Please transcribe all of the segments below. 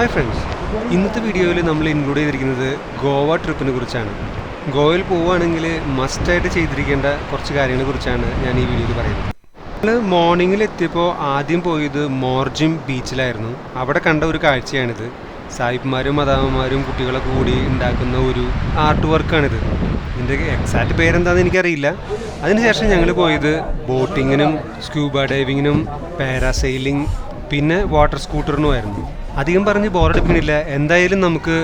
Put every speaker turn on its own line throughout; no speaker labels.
Hi friends, ഇന്നത്തെ വീഡിയോയിൽ നമ്മൾ ഇൻക്ലൂഡ് ചെയ്തിരിക്കുന്നത് ഗോവ ട്രിപ്പിനെ കുറിച്ചാണ്. ഗോവയിൽ പോവുകയാണെങ്കിൽ മസ്റ്റായിട്ട് ചെയ്തിരിക്കേണ്ട കുറച്ച് കാര്യങ്ങളെ കുറിച്ചാണ് ഞാൻ ഈ വീഡിയോയിൽ പറയുന്നത്. നമ്മൾ മോർണിംഗിൽ എത്തിയപ്പോൾ ആദ്യം പോയത് മോർജിം ബീച്ചിലായിരുന്നു. അവിടെ കണ്ട ഒരു കാഴ്ചയാണിത്. സായിപ്പ്മാരും മദാമ്മമാരും കുട്ടികളൊക്കെ കൂടി ഉണ്ടാക്കുന്ന ഒരു ആർട്ട് വർക്കാണിത്. ഇതിൻ്റെ എക്സാക്റ്റ് പേരെന്താണെന്ന് എനിക്കറിയില്ല. അതിനുശേഷം ഞങ്ങൾ പോയത് ബോട്ടിങ്ങിനും സ്ക്യൂബ ഡൈവിങ്ങിനും പാരാസെയിലിംഗ് പിന്നെ വാട്ടർ സ്കൂട്ടറിനുമായിരുന്നു. അധികം പറഞ്ഞ് ബോറടിപ്പിക്കണില്ല. എന്തായാലും നമുക്ക്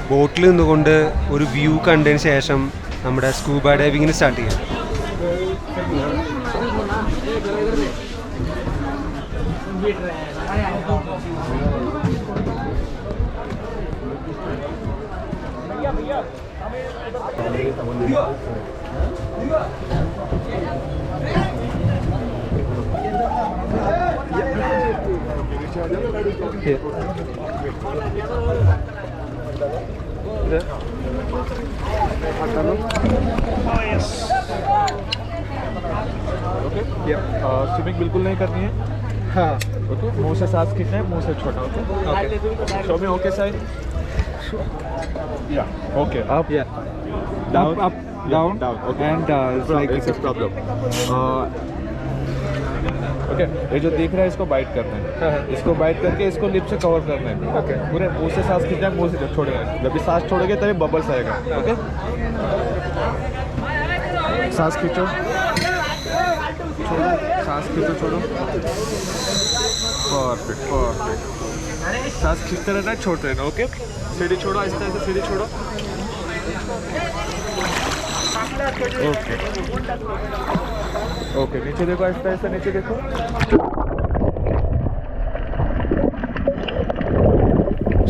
ബോട്ടിൽ നിന്നുകൊണ്ട് ഒരു വ്യൂ കണ്ടതിന് ശേഷം നമ്മുടെ സ്കൂബ ഡൈവിങ്ങിന് സ്റ്റാർട്ട് ചെയ്യാം.
स्विमिंग बिल्कुल नहीं करनी है. हाँ ओके. मुंह से सांस खींचना है, मुंह से छोटा. Okay okay. Show me okay side. या okay. Up down up down down. Okay. And like it's a problem. Okay. ये जो दिख रहा है इसको बाइट करना है. इसको बाइट करके इसको लिप से कवर करना है. ओके. पूरे मुंह से सांस खींचना है, मुंह से छोड़ेगा. जब भी सांस छोड़ोगे तभी बबल्स आएगा. ओके. सांस खींचो, छोड़ो, सांस खींचो, छोड़ो. Perfect perfect. सांस खींचते रहना है, छोड़ते रहना. ओके. सीढ़ी छोड़ो, आहिस्ते आहिस्ते सीढ़ी छोड़ो. Okay okay. नीचे देखो, आहिस्ते आहिस्ते नीचे देखो.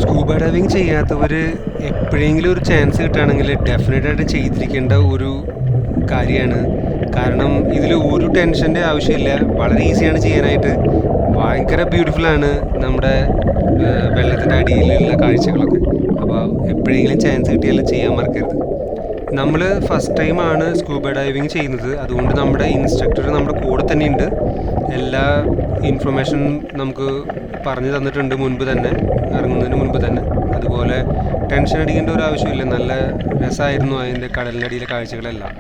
സ്കൂബ ഡൈവിങ് ചെയ്യാത്തവർ എപ്പോഴെങ്കിലും ഒരു ചാൻസ് കിട്ടുകയാണെങ്കിൽ ഡെഫിനറ്റായിട്ട് ചെയ്തിരിക്കേണ്ട ഒരു കാര്യമാണ്. കാരണം ഇതിൽ ഒരു ടെൻഷൻ്റെ ആവശ്യമില്ല. വളരെ ഈസിയാണ് ചെയ്യാനായിട്ട്. ഭയങ്കര ബ്യൂട്ടിഫുള്ളാണ് നമ്മുടെ വെള്ളത്തിൻ്റെ അടിയിലുള്ള കാഴ്ചകളൊക്കെ. അപ്പോൾ എപ്പോഴെങ്കിലും ചാൻസ് കിട്ടിയാൽ ചെയ്യാൻ മറക്കരുത്. നമ്മൾ ഫസ്റ്റ് ടൈമാണ് സ്കൂബ ഡൈവിങ് ചെയ്യുന്നത്. അതുകൊണ്ട് നമ്മുടെ ഇൻസ്ട്രക്ടർ നമ്മുടെ കൂടെ തന്നെയുണ്ട്. എല്ലാ ഇൻഫർമേഷനും നമുക്ക് പറഞ്ഞു തന്നിട്ടുണ്ട് മുൻപ് തന്നെ, ഇറങ്ങുന്നതിന് മുൻപ് തന്നെ. അതുപോലെ ടെൻഷൻ അടിക്കേണ്ട ഒരു ആവശ്യമില്ല. നല്ല രസമായിരുന്നു അതിൻ്റെ കടലിനടിയിലെ കാഴ്ചകളെല്ലാം.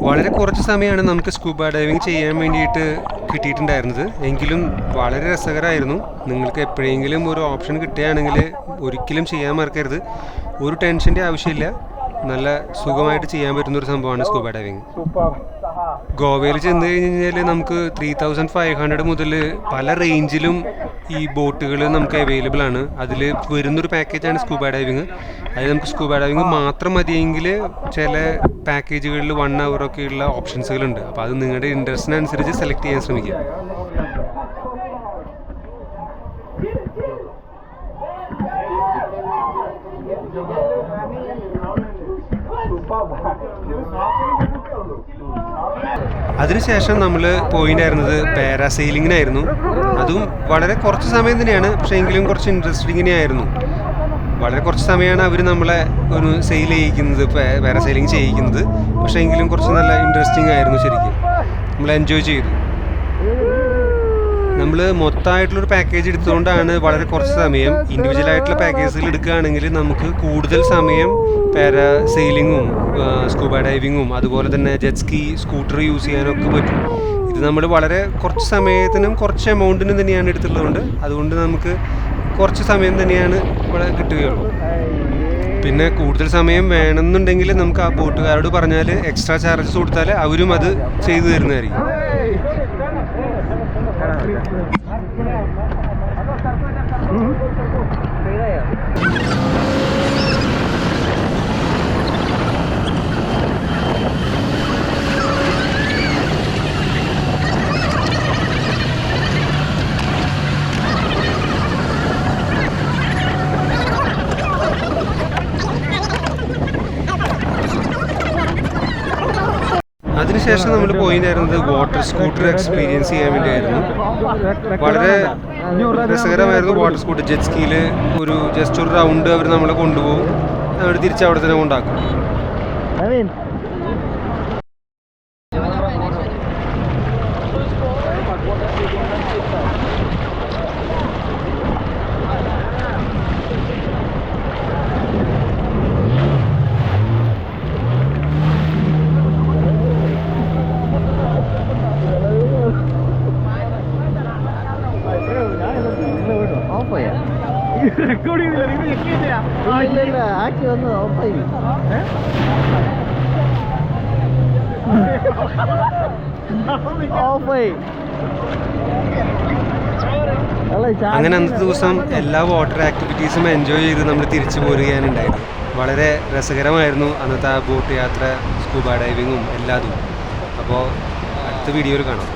വളരെ കുറച്ച് സമയമാണ് നമുക്ക് സ്കൂബ ഡൈവിങ് ചെയ്യാൻ വേണ്ടിയിട്ട് കിട്ടിയിട്ടുണ്ടായിരുന്നത്. എങ്കിലും വളരെ രസകരമായിരുന്നു. നിങ്ങൾക്ക് എപ്പോഴെങ്കിലും ഒരു ഓപ്ഷൻ കിട്ടുകയാണെങ്കിൽ ഒരിക്കലും ചെയ്യാൻ മറക്കരുത്. ഒരു ടെൻഷൻ്റെ ആവശ്യമില്ല. നല്ല സുഖമായിട്ട് ചെയ്യാൻ പറ്റുന്നൊരു സംഭവമാണ് സ്കൂബ ഡൈവിങ്. ഗോവയിൽ ചെന്ന് കഴിഞ്ഞാൽ നമുക്ക് 3500 മുതൽ പല റേഞ്ചിലും ഈ ബോട്ടുകൾ നമുക്ക് അവൈലബിൾ ആണ്. അതിൽ വരുന്നൊരു പാക്കേജാണ് സ്കൂബ ഡൈവിങ്. അതിൽ നമുക്ക് സ്കൂബ ഡൈവിങ് മാത്രം മതിയെങ്കിൽ ചില പാക്കേജുകളിൽ 1 hour ഉള്ള ഓപ്ഷൻസുകളുണ്ട്. അപ്പോൾ അത് നിങ്ങളുടെ ഇൻട്രസ്റ്റിനനുസരിച്ച് സെലക്ട് ചെയ്യാൻ ശ്രമിക്കുക. അതിനുശേഷം നമ്മൾ പോയിണ്ടായിരുന്നത് പാരാസെയിലിങ്ങിനായിരുന്നു. അതും വളരെ കുറച്ച് സമയം തന്നെയാണ്, പക്ഷേ എങ്കിലും കുറച്ച് ഇൻട്രസ്റ്റിംഗ് ആയിരുന്നു. വളരെ കുറച്ച് സമയമാണ് അവർ നമ്മളെ ഒരു സെയിൽ ചെയ്യിക്കുന്നത്, പാരാസെയിലിംഗ് ചെയ്യിക്കുന്നത്. പക്ഷേ എങ്കിലും കുറച്ച് നല്ല ഇൻട്രസ്റ്റിംഗ് ആയിരുന്നു. ശരിക്കും നമ്മൾ എൻജോയ് ചെയ്തു. നമ്മൾ മൊത്തമായിട്ടുള്ളൊരു പാക്കേജ് എടുത്തുകൊണ്ടാണ് വളരെ കുറച്ച് സമയം. ഇൻഡിവിജ്വൽ ആയിട്ടുള്ള പാക്കേജുകൾ എടുക്കുകയാണെങ്കിൽ നമുക്ക് കൂടുതൽ സമയം പാരാസെയിലിങ്ങും സ്കൂബ ഡൈവിങ്ങും അതുപോലെ തന്നെ ജെറ്റ് സ്കീ, സ്കൂട്ടർ യൂസ് ചെയ്യാനൊക്കെ പറ്റും. ഇത് നമ്മൾ വളരെ കുറച്ച് സമയത്തിനും കുറച്ച് എമൗണ്ടിനും തന്നെയാണ് എടുത്തുള്ളതുകൊണ്ട് അതുകൊണ്ട് നമുക്ക് കുറച്ച് സമയം തന്നെയാണ് ഇവിടെ കിട്ടുകയുള്ളൂ. പിന്നെ കൂടുതൽ സമയം വേണമെന്നുണ്ടെങ്കിൽ നമുക്ക് ആ ബോട്ടുകാരോട് പറഞ്ഞാൽ എക്സ്ട്രാ ചാർജസ് കൊടുത്താൽ അവരും അത് ചെയ്തു തരുന്നതായിരിക്കും. അതിനുശേഷം നമ്മൾ പോയിട്ടുണ്ടായിരുന്നത് വാട്ടർ സ്കൂട്ടർ എക്സ്പീരിയൻസ് ചെയ്യാൻ വേണ്ടിയായിരുന്നു. വളരെ രസകരമായിരുന്നു. വാട്ടർ സ്കൂട്ടർ ജെറ്റ് സ്കീയിൽ ജസ്റ്റ് ഒരു റൗണ്ട് അവർ നമ്മളെ കൊണ്ടുപോകും, അവർ തിരിച്ച് അവിടെ തന്നെ കൊണ്ടാക്കും.
ആക്കി വന്ന് ഓഫായി.
അങ്ങനെ അന്നത്തെ ദിവസം എല്ലാ വാട്ടർ ആക്ടിവിറ്റീസും എൻജോയ് ചെയ്ത് നമ്മൾ തിരിച്ചു പോരുകയാണുണ്ടായത്. വളരെ രസകരമായിരുന്നു അന്നത്തെ ആ ബോട്ട് യാത്ര, സ്കൂബ ഡൈവിങ്ങും എല്ലാതും. അപ്പോൾ അടുത്ത വീഡിയോയിൽ കാണാം.